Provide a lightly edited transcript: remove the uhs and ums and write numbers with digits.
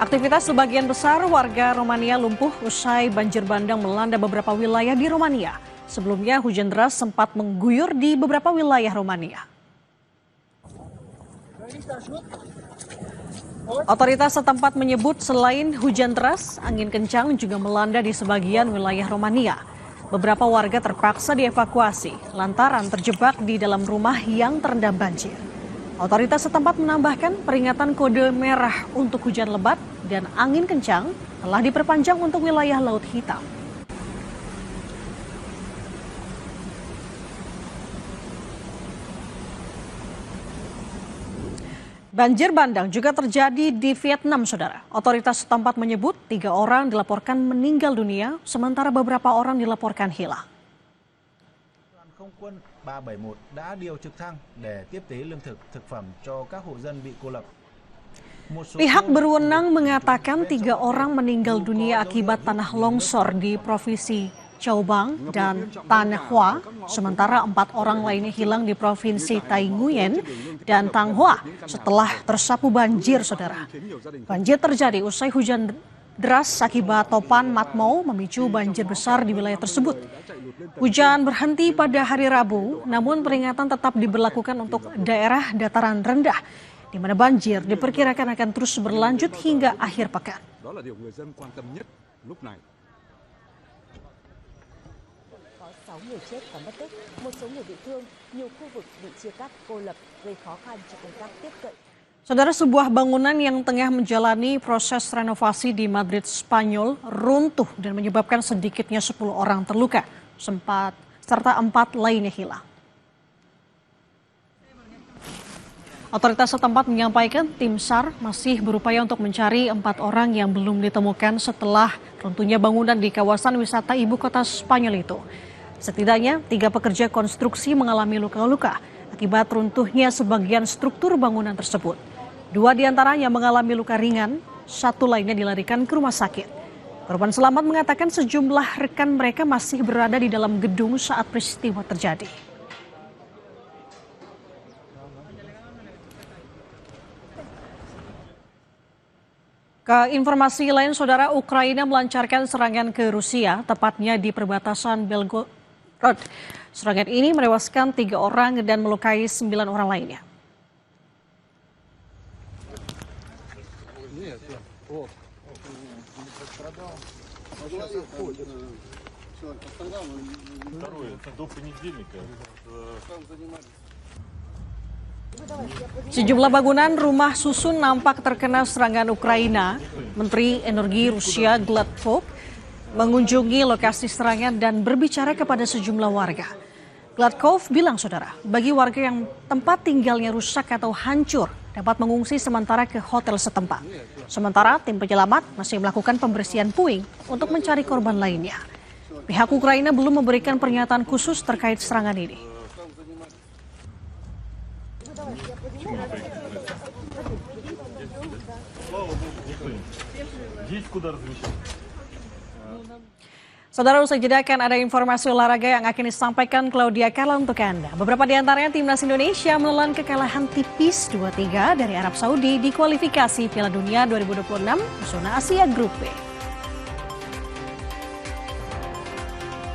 Aktivitas sebagian besar warga Romania lumpuh usai banjir bandang melanda beberapa wilayah di Romania. Sebelumnya hujan deras sempat mengguyur di beberapa wilayah Romania. Otoritas setempat menyebut selain hujan deras, angin kencang juga melanda di sebagian wilayah Romania. Beberapa warga terpaksa dievakuasi lantaran terjebak di dalam rumah yang terendam banjir. Otoritas setempat menambahkan peringatan kode merah untuk hujan lebat dan angin kencang telah diperpanjang untuk wilayah Laut Hitam. Banjir bandang juga terjadi di Vietnam, saudara. Otoritas setempat menyebut 3 orang dilaporkan meninggal dunia, sementara beberapa orang dilaporkan hilang. Không quân 371 đã điều trực thăng để tiếp tế lương thực, thực phẩm cho các hộ dân bị cô lập. Pihak berwenang mengatakan 3 orang meninggal dunia akibat tanah longsor di Provinsi Châu Bang dan Thanh Hóa, sementara 4 orang lainnya hilang di Provinsi Thái Nguyên dan Thanh Hóa setelah tersapu banjir, saudara. Banjir terjadi usai hujan deras akibat topan Matmau memicu banjir besar di wilayah tersebut. Hujan berhenti pada hari Rabu, namun peringatan tetap diberlakukan untuk daerah dataran rendah, di mana banjir diperkirakan akan terus berlanjut hingga akhir pekan. Có 6 người chết và mất tích, một số người bị thương, nhiều khu vực bị chia cắt cô lập gây khó khăn cho công tác tiếp cận. Saudara, sebuah bangunan yang tengah menjalani proses renovasi di Madrid, Spanyol runtuh dan menyebabkan sedikitnya 10 orang terluka, serta 4 lainnya hilang. Otoritas setempat menyampaikan tim SAR masih berupaya untuk mencari 4 orang yang belum ditemukan setelah runtuhnya bangunan di kawasan wisata ibu kota Spanyol itu. Setidaknya 3 pekerja konstruksi mengalami luka-luka akibat runtuhnya sebagian struktur bangunan tersebut. 2 diantaranya mengalami luka ringan, 1 lainnya dilarikan ke rumah sakit. Korban selamat mengatakan sejumlah rekan mereka masih berada di dalam gedung saat peristiwa terjadi. Ke informasi lain, saudara, Ukraina melancarkan serangan ke Rusia, tepatnya di perbatasan Belgorod. Serangan ini menewaskan 3 orang dan melukai 9 orang lainnya. Sejumlah bangunan rumah susun nampak terkena serangan Ukraina. Menteri Energi Rusia Gladkov mengunjungi lokasi serangan dan berbicara kepada sejumlah warga. Gladkov bilang, saudara, bagi warga yang tempat tinggalnya rusak atau hancur dapat mengungsi sementara ke hotel setempat. Sementara tim penyelamat masih melakukan pembersihan puing untuk mencari korban lainnya. Pihak Ukraina belum memberikan pernyataan khusus terkait serangan ini. Saudara, usai jeda akan ada informasi olahraga yang akan disampaikan Claudia Carla untuk Anda. Beberapa di antaranya timnas Indonesia menelan kekalahan tipis 2-3 dari Arab Saudi di kualifikasi Piala Dunia 2026 zona Asia Grup B.